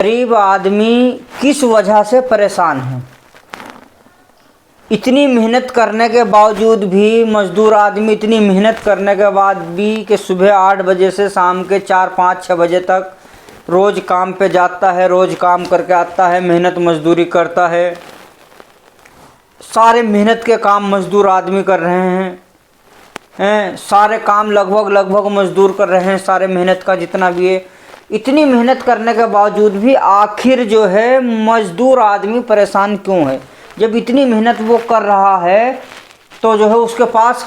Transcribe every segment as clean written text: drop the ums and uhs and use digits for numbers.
गरीब आदमी किस वजह से परेशान है? इतनी मेहनत करने के बावजूद भी, मजदूर आदमी इतनी मेहनत करने के बाद भी कि सुबह 8 बजे से शाम के 4, 5, 6 बजे तक रोज़ काम पे जाता है, रोज़ काम करके आता है, मेहनत मजदूरी करता है। सारे मेहनत के काम मजदूर आदमी कर रहे हैं, सारे काम लगभग मजदूर कर रहे हैं, सारे मेहनत का जितना भी है। इतनी मेहनत करने के बावजूद भी आखिर जो है मजदूर आदमी परेशान क्यों है? जब इतनी मेहनत वो कर रहा है तो जो है उसके पास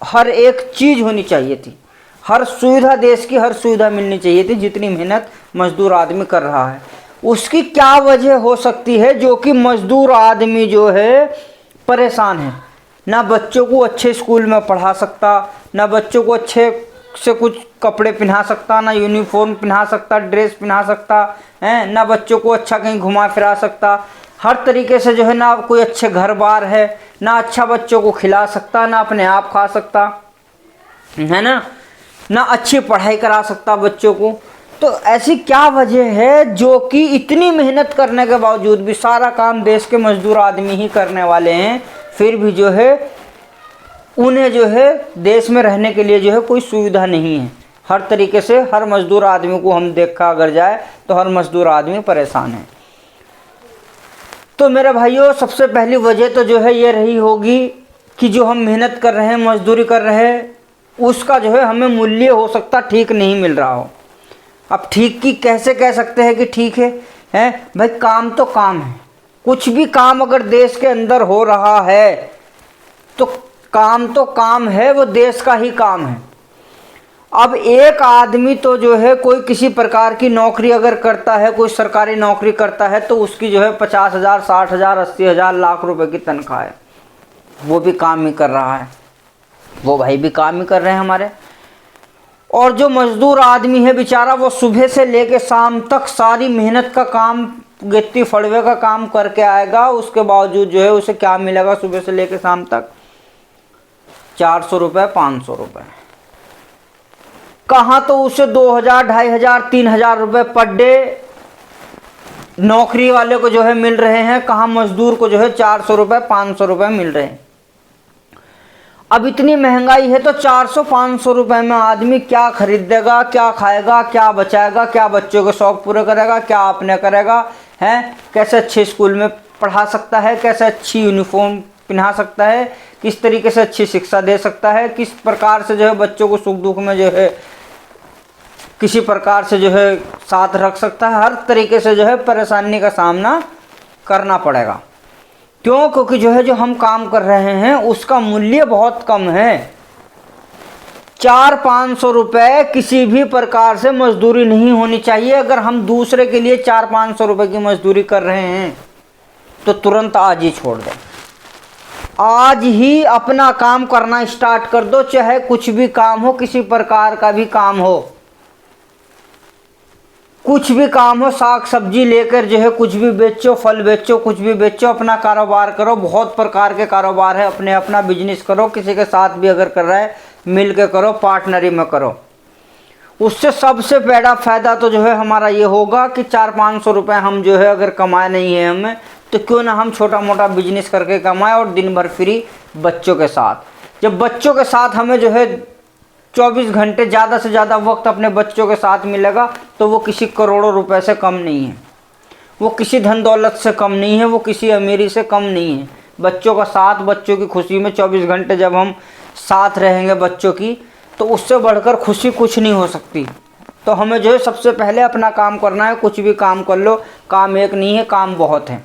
हर एक चीज़ होनी चाहिए थी, हर सुविधा, देश की हर सुविधा मिलनी चाहिए थी जितनी मेहनत मजदूर आदमी कर रहा है। उसकी क्या वजह हो सकती है जो कि मजदूर आदमी जो है परेशान है? ना बच्चों को अच्छे स्कूल में पढ़ा सकता, ना बच्चों को अच्छे से कुछ कपड़े पहना सकता, ना यूनिफॉर्म पहना सकता, ड्रेस पहना सकता है, ना बच्चों को अच्छा कहीं घुमा फिरा सकता। हर तरीके से जो है ना कोई अच्छे घर बार है, ना अच्छा बच्चों को खिला सकता, ना अपने आप खा सकता है, ना अच्छी पढ़ाई करा सकता बच्चों को। तो ऐसी क्या वजह है जो कि इतनी मेहनत करने के बावजूद भी, सारा काम देश के मजदूर आदमी ही करने वाले हैं, फिर भी जो है उन्हें जो है देश में रहने के लिए जो है कोई सुविधा नहीं है? हर तरीके से हर मजदूर आदमी को हम देखा अगर जाए तो हर मजदूर आदमी परेशान है। तो मेरे भाइयों, सबसे पहली वजह तो जो है ये रही होगी कि जो हम मेहनत कर रहे हैं, मजदूरी कर रहे हैं, उसका जो है हमें मूल्य हो सकता ठीक नहीं मिल रहा हो। अब ठीक की कैसे कह सकते हैं कि ठीक है भाई? काम तो काम है, कुछ भी काम अगर देश के अंदर हो रहा है तो काम है, वो देश का ही काम है। अब एक आदमी तो जो है कोई किसी प्रकार की नौकरी अगर करता है, कोई सरकारी नौकरी करता है, तो उसकी जो है 50,000, 60,000, 80,000, लाख रुपए की तनख्वाह है। वो भी काम ही कर रहा है, वो भाई भी काम ही कर रहे हैं हमारे। और जो मजदूर आदमी है बेचारा, वो सुबह से लेके शाम तक सारी मेहनत का काम, गिट्टी फड़वे का काम करके आएगा, उसके बावजूद जो है उसे क्या मिलेगा? सुबह से लेके शाम तक 400 रुपये, 500 रुपये। कहाँ तो उसे 2,000, 2,500, 3,000 रुपये पर डे नौकरी वाले को जो है मिल रहे हैं, कहाँ मजदूर को जो है 400 रुपये, 500 रुपये मिल रहे हैं। अब इतनी महंगाई है तो 400-500 रुपये में आदमी क्या खरीदेगा, क्या खाएगा, क्या बचाएगा, क्या बच्चों के शौक पूरे करेगा, क्या अपने करेगा कैसे अच्छे स्कूल में पढ़ा सकता है, कैसे अच्छी यूनिफॉर्म पहना सकता है, किस तरीके से अच्छी शिक्षा दे सकता है, किस प्रकार से जो है बच्चों को सुख दुख में जो है किसी प्रकार से जो है साथ रख सकता है। हर तरीके से जो है परेशानी का सामना करना पड़ेगा। क्यों? क्योंकि जो है जो हम काम कर रहे हैं उसका मूल्य बहुत कम है। 400-500 रुपये किसी भी प्रकार से मजदूरी नहीं होनी चाहिए। अगर हम दूसरे के लिए 400-500 रुपये की मजदूरी कर रहे हैं तो तुरंत आज ही छोड़ दें, आज ही अपना काम करना स्टार्ट कर दो। चाहे कुछ भी काम हो, किसी प्रकार का भी काम हो, कुछ भी काम हो, साग सब्जी लेकर जो है कुछ भी बेचो, फल बेचो, कुछ भी बेचो, अपना कारोबार करो। बहुत प्रकार के कारोबार है, अपने अपना बिजनेस करो। किसी के साथ भी अगर कर रहा है मिल के करो, पार्टनरी में करो। उससे सबसे बड़ा फ़ायदा तो जो है हमारा ये होगा कि 400-500 रुपये हम जो है अगर कमाए नहीं है हमें, तो क्यों ना हम छोटा मोटा बिजनेस करके कमाएं और दिन भर फ्री बच्चों के साथ। जब बच्चों के साथ हमें जो है 24 घंटे ज़्यादा से ज़्यादा वक्त अपने बच्चों के साथ मिलेगा तो वो किसी करोड़ों रुपए से कम नहीं है, वो किसी धन दौलत से कम नहीं है, वो किसी अमीरी से कम नहीं है। बच्चों का साथ, बच्चों की खुशी में 24 घंटे जब हम साथ रहेंगे बच्चों की, तो उससे बढ़कर खुशी कुछ नहीं हो सकती। तो हमें जो है सबसे पहले अपना काम करना है। कुछ भी काम कर लो, काम एक नहीं है, काम बहुत है।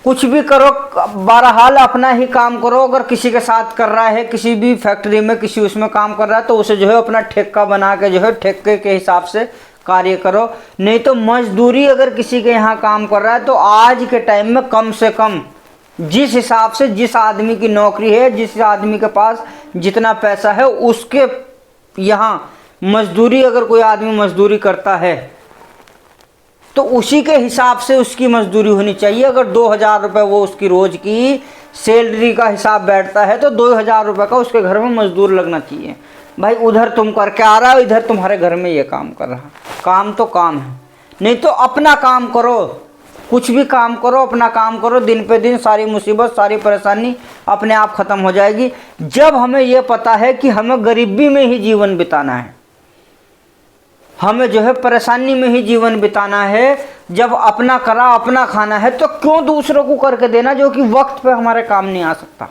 कुछ भी करो, बहरहाल अपना ही काम करो। अगर किसी के साथ कर रहा है, किसी भी फैक्ट्री में, किसी उसमें काम कर रहा है, तो उसे जो है अपना ठेका बना के जो है ठेके के हिसाब से कार्य करो। नहीं तो मजदूरी अगर किसी के यहाँ काम कर रहा है तो आज के टाइम में कम से कम जिस हिसाब से जिस आदमी की नौकरी है, जिस आदमी के पास जितना पैसा है, उसके यहाँ मजदूरी अगर कोई आदमी मजदूरी करता है तो उसी के हिसाब से उसकी मजदूरी होनी चाहिए। अगर 2,000 रुपये वो उसकी रोज़ की सैलरी का हिसाब बैठता है तो 2,000 रुपये का उसके घर में मजदूर लगना चाहिए। भाई उधर तुम करके आ रहा हो, इधर तुम्हारे घर में ये काम कर रहा। काम तो काम है, नहीं तो अपना काम करो, कुछ भी काम करो, अपना काम करो, दिन पे दिन सारी मुसीबत सारी परेशानी अपने आप ख़त्म हो जाएगी। जब हमें ये पता है कि हमें गरीबी में ही जीवन बिताना है, हमें जो है परेशानी में ही जीवन बिताना है, जब अपना करा अपना खाना है, तो क्यों दूसरों को करके देना जो कि वक्त पे हमारे काम नहीं आ सकता।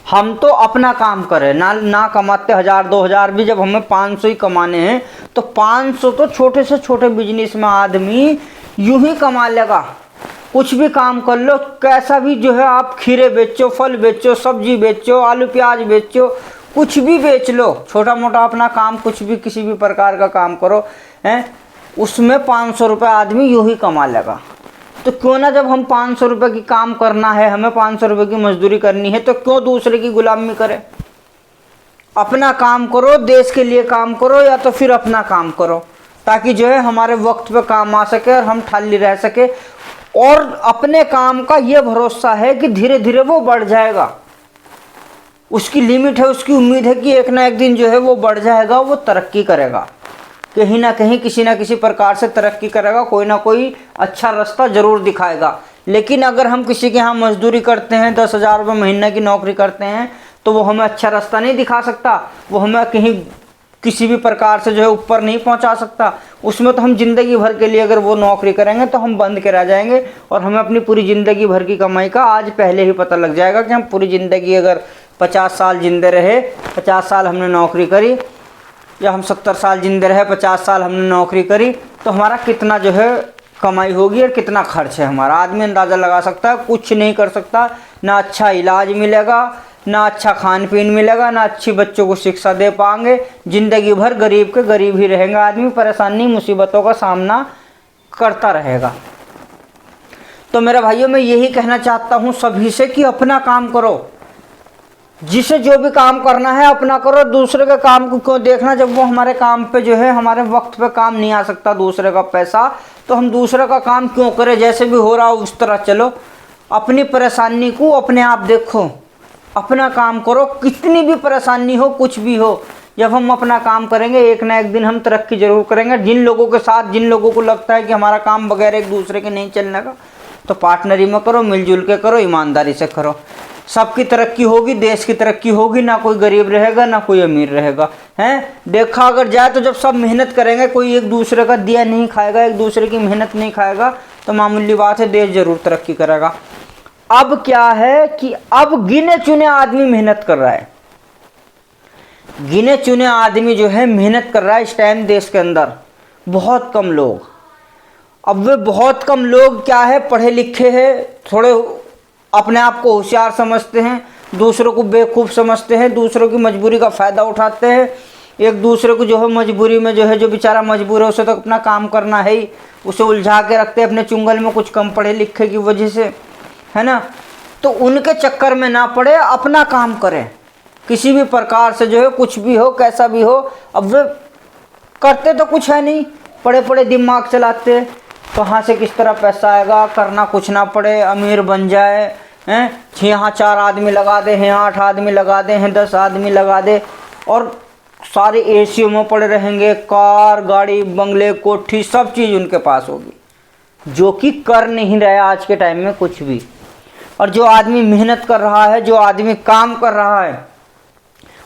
हम तो अपना काम करें ना कमाते 1000-2000 भी, जब हमें 500 ही कमाने हैं तो 500 तो छोटे से छोटे बिजनेस में आदमी यूं ही कमा लेगा। कुछ भी काम कर लो, कैसा भी जो है आप खीरे बेचो, फल बेचो, सब्जी बेचो, आलू प्याज बेचो, कुछ भी बेच लो, छोटा मोटा अपना काम कुछ भी किसी भी प्रकार का काम करो हैं, उसमें 500 रुपये आदमी यूं ही कमा लेगा। तो क्यों ना, जब हम 500 रुपये की काम करना है, हमें 500 रुपये की मजदूरी करनी है, तो क्यों दूसरे की गुलामी करें। अपना काम करो, देश के लिए काम करो, या तो फिर अपना काम करो, ताकि जो है हमारे वक्त पे काम आ सके और हम ठाली रह सके। और अपने काम का ये भरोसा है कि धीरे धीरे वो बढ़ जाएगा, उसकी लिमिट है, उसकी उम्मीद है कि एक ना एक दिन जो है वो बढ़ जाएगा, वो तरक्की करेगा, कहीं ना कहीं किसी ना किसी प्रकार से तरक्की करेगा, कोई ना कोई अच्छा रास्ता जरूर दिखाएगा। लेकिन अगर हम किसी के यहाँ मजदूरी करते हैं, 10,000 रुपये महीने की नौकरी करते हैं, तो वो हमें अच्छा रास्ता नहीं दिखा सकता, वो हमें कहीं किसी भी प्रकार से जो है ऊपर नहीं पहुंचा सकता। उसमें तो हम ज़िंदगी भर के लिए अगर वो नौकरी करेंगे तो हम बंद के रह जाएंगे, और हमें अपनी पूरी ज़िंदगी भर की कमाई का आज पहले ही पता लग जाएगा कि हम पूरी ज़िंदगी अगर 50 साल जिंदे रहे, 50 साल हमने नौकरी करी, या हम 70 साल जिंदे रहे, 50 साल हमने नौकरी करी, तो हमारा कितना जो है कमाई होगी और कितना खर्च है हमारा, आदमी अंदाज़ा लगा सकता है। कुछ नहीं कर सकता, ना अच्छा इलाज मिलेगा, ना अच्छा खान पीन मिलेगा, ना अच्छी बच्चों को शिक्षा दे पाएंगे, ज़िंदगी भर गरीब के गरीब ही रहेगा आदमी, परेशानी मुसीबतों का सामना करता रहेगा। तो मेरे भाइयों, मैं यही कहना चाहता हूँ सभी से कि अपना काम करो, जिसे जो भी काम करना है अपना करो, दूसरे के काम को क्यों देखना। जब वो हमारे काम पे जो है हमारे वक्त पे काम नहीं आ सकता दूसरे का पैसा, तो हम दूसरे का काम क्यों करें। जैसे भी हो रहा हो उस तरह चलो, अपनी परेशानी को अपने आप देखो, अपना काम करो, कितनी भी परेशानी हो कुछ भी हो, जब हम अपना काम करेंगे एक ना एक दिन हम तरक्की जरूर करेंगे। जिन लोगों के साथ, जिन लोगों को लगता है कि हमारा काम बगैर एक दूसरे के नहीं चलने का, तो पार्टनरी में करो, मिलजुल के करो, ईमानदारी से करो, सबकी तरक्की होगी, देश की तरक्की होगी, ना कोई गरीब रहेगा ना कोई अमीर रहेगा। हैं, देखा अगर जाए तो जब सब मेहनत करेंगे, कोई एक दूसरे का दिया नहीं खाएगा, एक दूसरे की मेहनत नहीं खाएगा, तो मामूली बात है देश जरूर तरक्की करेगा। अब क्या है कि अब गिने चुने आदमी मेहनत कर रहा है, गिने चुने आदमी जो है मेहनत कर रहा है इस टाइम देश के अंदर, बहुत कम लोग। अब वे बहुत कम लोग क्या है, पढ़े लिखे हैं, थोड़े अपने आप को होशियार समझते हैं, दूसरों को बेवकूफ़ समझते हैं, दूसरों की मजबूरी का फ़ायदा उठाते हैं, एक दूसरे को जो है मजबूरी में जो है, जो बेचारा मजबूर है उसे तो अपना काम करना है ही, उसे उलझा के रखते हैं अपने चुंगल में, कुछ कम पढ़े लिखे की वजह से, है ना। तो उनके चक्कर में ना पड़े, अपना काम करें, किसी भी प्रकार से जो है कुछ भी हो कैसा भी हो। अब वे करते तो कुछ है नहीं, पड़े पड़े दिमाग चलाते, कहाँ से किस तरह पैसा आएगा, करना कुछ ना पड़े, अमीर बन जाए, हैं, यहाँ 4 आदमी लगा दे हैं, 8 आदमी लगा दे हैं, 10 आदमी लगा दे, और सारे एसीओ में पड़े रहेंगे, कार गाड़ी बंगले कोठी सब चीज़ उनके पास होगी, जो कि कर नहीं रहे आज के टाइम में कुछ भी। और जो आदमी मेहनत कर रहा है, जो आदमी काम कर रहा है,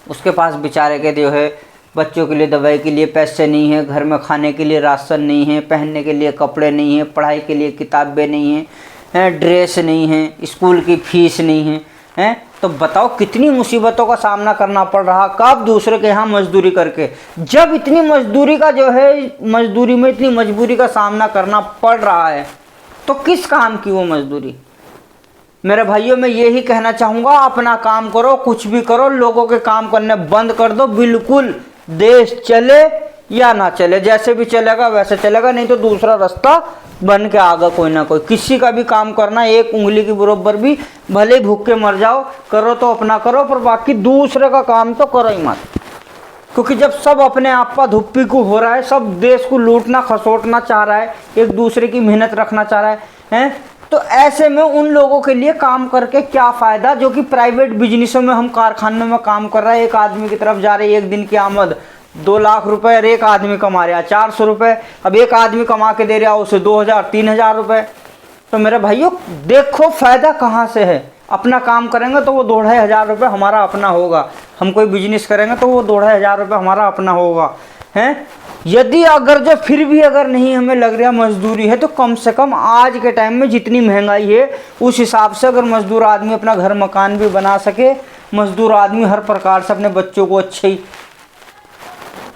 उसके पास बेचारे के जो है बच्चों के लिए दवाई के लिए पैसे नहीं है, घर में खाने के लिए राशन नहीं है, पहनने के लिए कपड़े नहीं है, पढ़ाई के लिए किताबें नहीं हैं, ड्रेस नहीं है, स्कूल की फीस नहीं है, हैं। तो बताओ कितनी मुसीबतों का सामना करना पड़ रहा, कब दूसरे के यहाँ मजदूरी करके। जब इतनी मजदूरी का जो है, मजदूरी में इतनी मजबूरी का सामना करना पड़ रहा है, तो किस काम की वो मजदूरी। मेरे भाइयों, मैं यही कहना चाहूँगा, अपना काम करो, कुछ भी करो, लोगों के काम करने बंद कर दो बिल्कुल। देश चले या ना चले, जैसे भी चलेगा वैसे चलेगा, नहीं तो दूसरा रास्ता बन के आगा कोई ना कोई। किसी का भी काम करना एक उंगली की बराबर भी, भले भूख के मर जाओ, करो तो अपना करो, पर बाकी दूसरे का काम तो करो ही मत। क्योंकि जब सब अपने आप का धुप्पी को हो रहा है, सब देश को लूटना खसोटना चाह रहा है, एक दूसरे की मेहनत रखना चाह रहा है, तो ऐसे में उन लोगों के लिए काम करके क्या फ़ायदा, जो कि प्राइवेट बिजनेसों में हम कारखानों में काम कर रहे हैं, एक आदमी की तरफ जा रही है, एक दिन की आमद 2 लाख रुपए और एक आदमी कमा रहा 400 रुपये, अब एक आदमी कमा के दे रहा उसे 2000 3000 रुपये। तो मेरे भाइयों देखो फ़ायदा कहाँ से है। अपना काम करेंगे तो वो 2500 रुपये हमारा अपना होगा, हम कोई बिजनेस करेंगे तो वो 2500 रुपये हमारा अपना होगा हैं। यदि अगर जो फिर भी अगर नहीं हमें लग रहा मजदूरी है, तो कम से कम आज के टाइम में जितनी महंगाई है उस हिसाब से अगर मजदूर आदमी अपना घर मकान भी बना सके, मजदूर आदमी हर प्रकार से अपने बच्चों को अच्छी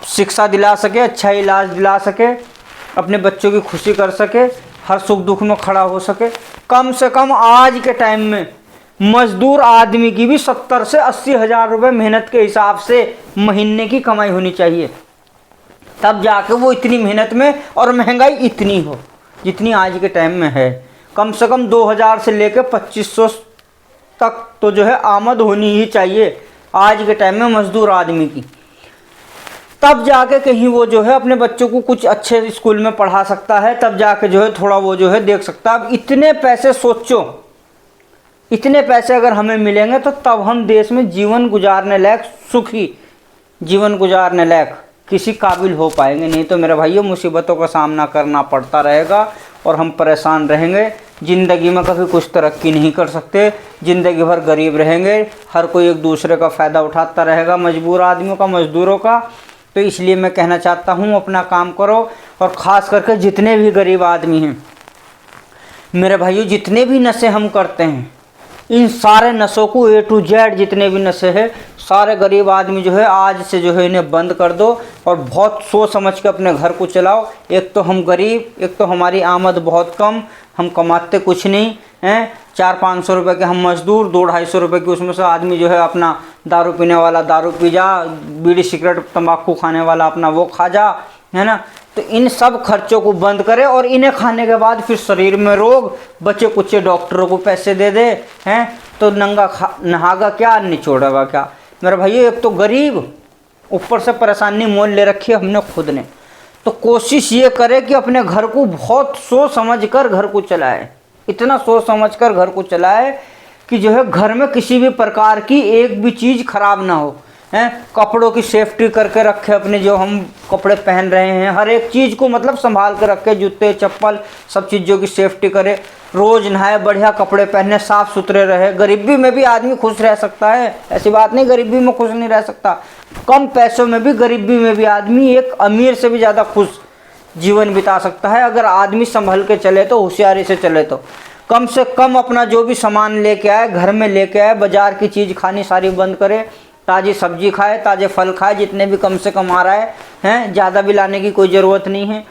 शिक्षा दिला सके, अच्छा इलाज दिला सके, अपने बच्चों की खुशी कर सके, हर सुख दुख में खड़ा हो सके, कम से कम आज के टाइम में मजदूर आदमी की भी 70 से 80 हज़ार रुपये मेहनत के हिसाब से महीने की कमाई होनी चाहिए, तब जाके वो इतनी मेहनत में और महंगाई इतनी हो जितनी आज के टाइम में है। कम से कम 2000 से लेकर 2500 तक तो जो है आमद होनी ही चाहिए आज के टाइम में मजदूर आदमी की, तब जाके कहीं वो जो है अपने बच्चों को कुछ अच्छे स्कूल में पढ़ा सकता है, तब जाके जो है थोड़ा वो जो है देख सकता है। अब इतने पैसे सोचो, इतने पैसे अगर हमें मिलेंगे तो तब हम देश में जीवन गुजारने लायक, सुखी जीवन गुजारने लायक किसी काबिल हो पाएंगे। नहीं तो मेरे भाइयों मुसीबतों का सामना करना पड़ता रहेगा और हम परेशान रहेंगे, ज़िंदगी में कभी कुछ तरक्की नहीं कर सकते, ज़िंदगी भर गरीब रहेंगे, हर कोई एक दूसरे का फ़ायदा उठाता रहेगा, मजबूर आदमियों का, मज़दूरों का। तो इसलिए मैं कहना चाहता हूँ अपना काम करो, और ख़ास करके जितने भी गरीब आदमी हैं मेरे भाइयों, जितने भी नशे हम करते हैं, इन सारे नशों को A to Z जितने भी नशे हैं सारे गरीब आदमी जो है आज से जो है इन्हें बंद कर दो और बहुत सोच समझ के अपने घर को चलाओ। एक तो हम गरीब, एक तो हमारी आमद बहुत कम, हम कमाते कुछ नहीं हैं, 400-500 रुपये के हम मजदूर, 200-250 रुपये की उसमें से आदमी जो है अपना दारू पीने वाला दारू पी जा, बीड़ी सिगरेट तंबाकू खाने वाला अपना वो खा जा, है ना। तो इन सब खर्चों को बंद करे और इन्हें खाने के बाद फिर शरीर में रोग, बच्चे कुच्चे डॉक्टरों को पैसे दे दे हैं, तो नंगा नहागा क्या, निचोड़ेगा क्या। मेरे भाइयों एक तो गरीब, ऊपर से परेशानी मोल ले रखी है हमने खुद ने। तो कोशिश ये करे कि अपने घर को बहुत सोच समझ कर घर को चलाए, इतना सोच समझ कर घर को चलाए कि जो है घर में किसी भी प्रकार की एक भी चीज़ खराब ना हो, हैं। कपड़ों की सेफ्टी करके रखे, अपने जो हम कपड़े पहन रहे हैं हर एक चीज़ को मतलब संभाल कर रखे, जूते चप्पल सब चीज़ों की सेफ्टी करे, रोज़ नहाए, बढ़िया कपड़े पहने, साफ़ सुथरे रहे। गरीबी में भी आदमी खुश रह सकता है, ऐसी बात नहीं गरीबी में खुश नहीं रह सकता। कम पैसों में भी, गरीबी में भी आदमी एक अमीर से भी ज़्यादा खुश जीवन बिता सकता है अगर आदमी संभल के चले तो, होशियारी से चले तो। कम से कम अपना जो भी सामान लेके आए, घर में लेके आए, बाज़ार की चीज़ खानी सारी बंद करे, ताज़ी सब्जी खाए, ताज़े फल खाए, जितने भी कम से कम आ रहा है, ज़्यादा भी लाने की कोई ज़रूरत नहीं है।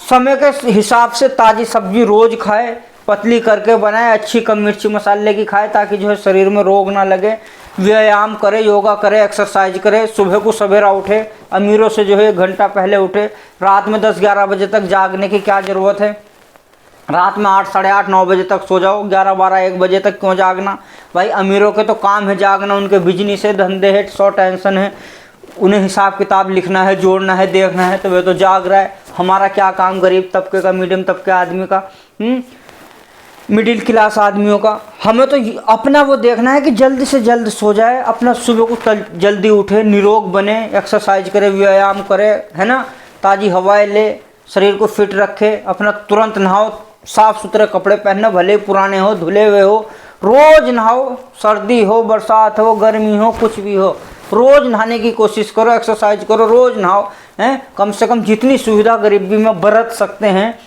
समय के हिसाब से ताज़ी सब्जी रोज़ खाए, पतली करके बनाए, अच्छी कम मिर्ची मसाले की खाए, ताकि जो है शरीर में रोग ना लगे। व्यायाम करे, योगा करे, एक्सरसाइज करे, सुबह को सवेरा उठे, अमीरों से जो है 1 घंटा पहले उठे। रात में 10-11 बजे तक जागने की क्या ज़रूरत है, रात में 8, साढ़े 8, 9 बजे तक सो जाओ, 11, 12, 1 बजे तक क्यों जागना। भाई अमीरों के तो काम है जागना, उनके बिजनेस है, धंधे है, 100 टेंशन है, उन्हें हिसाब किताब लिखना है, जोड़ना है, देखना है, तो वे तो जाग रहा है। हमारा क्या काम गरीब तबके का, मीडियम तबके आदमी का, मिडिल क्लास आदमियों का। हमें तो अपना वो देखना है कि जल्द से जल्द सो जाए, अपना सुबह को जल्दी उठे, निरोग बने, एक्सरसाइज करे, व्यायाम करे, है ना, ताज़ी हवाएं ले, शरीर को फिट रखे, अपना तुरंत नहाओ, साफ़ सुथरे कपड़े पहनो, भले पुराने हो, धुले हुए हो, रोज़ नहाओ, सर्दी हो, बरसात हो, गर्मी हो, कुछ भी हो, रोज़ नहाने की कोशिश करो, एक्सरसाइज करो, रोज़ नहाओ, हैं। कम से कम जितनी सुविधा गरीबी में बरत सकते हैं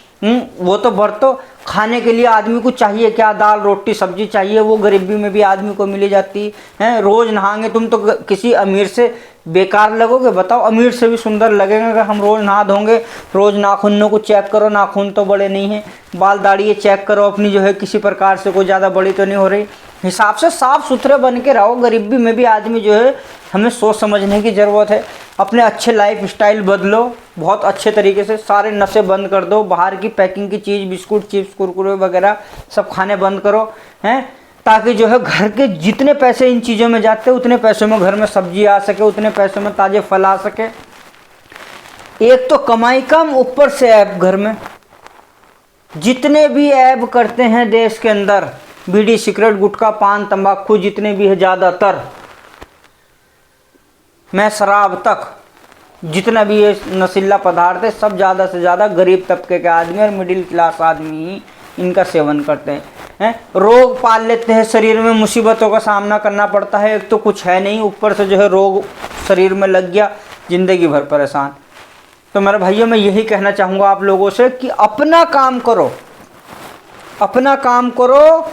वो तो बरतो। खाने के लिए आदमी को चाहिए क्या, दाल रोटी सब्जी चाहिए, वो गरीबी में भी आदमी को मिली जाती है। रोज़ नहाएंगे, तुम तो किसी अमीर से बेकार लगोगे, बताओ, अमीर से भी सुंदर लगेंगे अगर हम रोज़ नहा धोंगे। रोज़ नाखूनों को चेक करो, नाखून तो बड़े नहीं हैं, बाल दाढ़ी चेक करो अपनी, जो है किसी प्रकार से कोई ज़्यादा बड़ी तो नहीं हो रही, हिसाब से साफ़ सुथरे बन के रहो। गरीबी में भी आदमी जो है हमें सोच समझने की ज़रूरत है। अपने अच्छे लाइफ स्टाइल बदलो, बहुत अच्छे तरीके से, सारे नशे बंद कर दो, बाहर की पैकिंग की चीज़, बिस्कुट, चिप्स, कुरकुरे वगैरह सब खाने बंद करो, हैं, ताकि जो है घर के जितने पैसे इन चीज़ों में जाते हैं उतने पैसों में घर में सब्जी आ सके, उतने पैसों में ताज़े फल आ सके। एक तो कमाई कम, ऊपर से ऐब घर में। जितने भी ऐब करते हैं देश के अंदर, बीड़ी सिगरेट गुटखा पान तंबाकू जितने भी है, ज़्यादातर मैं शराब तक, जितना भी ये नशीला पदार्थ है सब ज़्यादा से ज़्यादा गरीब तबके के आदमी और मिडिल क्लास आदमी ही इनका सेवन करते हैं। रोग पाल लेते हैं, शरीर में मुसीबतों का सामना करना पड़ता है, एक तो कुछ है नहीं, ऊपर से जो है रोग शरीर में लग गया, ज़िंदगी भर परेशान। तो मेरे भाइयों मैं यही कहना चाहूँगा आप लोगों से कि अपना काम करो, अपना काम करो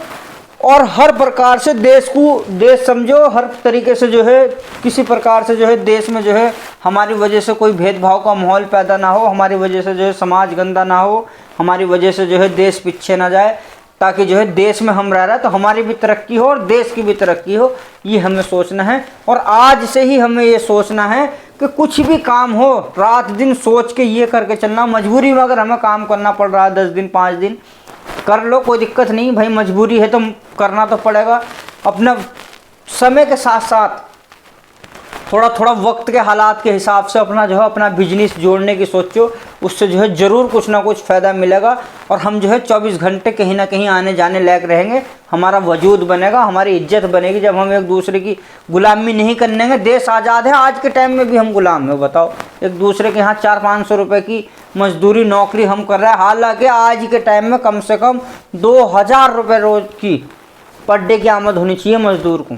और हर प्रकार से देश समझो, हर तरीके से जो है किसी प्रकार से जो है देश में जो है हमारी वजह से कोई भेदभाव का माहौल पैदा ना हो, हमारी वजह से जो है समाज गंदा ना हो, हमारी वजह से जो है देश पीछे ना जाए, ताकि जो है देश में हम रह रहे हैं तो हमारी भी तरक्की हो और देश की भी तरक्की हो, ये हमें सोचना है। और आज से ही हमें ये सोचना है कि कुछ भी काम हो रात दिन सोच के ये करके चलना। मजबूरी में अगर हमें काम करना पड़ रहा है 10 दिन 5 दिन कर लो, कोई दिक्कत नहीं भाई, मजबूरी है तो करना तो पड़ेगा। अपना समय के साथ साथ थोड़ा थोड़ा वक्त के हालात के हिसाब से अपना जो है अपना बिजनेस जोड़ने की सोचो, उससे जो है ज़रूर कुछ ना कुछ फ़ायदा मिलेगा और हम जो है 24 घंटे कहीं ना कहीं आने जाने लायक रहेंगे, हमारा वजूद बनेगा, हमारी इज्जत बनेगी जब हम एक दूसरे की गुलामी नहीं करने देंगे। देश आज़ाद है, आज के टाइम में भी हम गुलाम हैं, बताओ। एक दूसरे के यहाँ 400-500 रुपये की मजदूरी नौकरी हम कर रहे हैं, हालांकि आज के टाइम में कम से कम 2000 रुपये रोज़ की पर डे की आमद होनी चाहिए मजदूर को,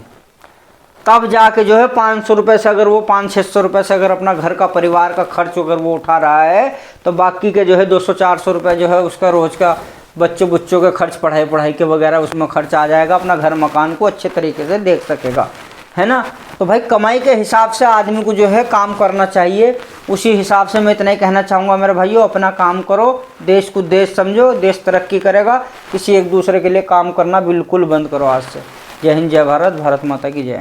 तब जाके जो है 500 रुपये से अगर वो 500-600 रुपये से अगर अपना घर का परिवार का खर्च अगर वो उठा रहा है तो बाकी के जो है 200-400 रुपये जो है उसका रोज़ का बच्चों के खर्च पढ़ाई के वगैरह उसमें खर्च आ जाएगा, अपना घर मकान को अच्छे तरीके से देख सकेगा, है ना। तो भाई कमाई के हिसाब से आदमी को जो है काम करना चाहिए, उसी हिसाब से मैं इतना ही कहना चाहूँगा मेरे भाइयों, अपना काम करो, देश को देश समझो, देश तरक्की करेगा। किसी एक दूसरे के लिए काम करना बिल्कुल बंद करो आज से। जय हिंद, जय भारत, भारत माता की जय।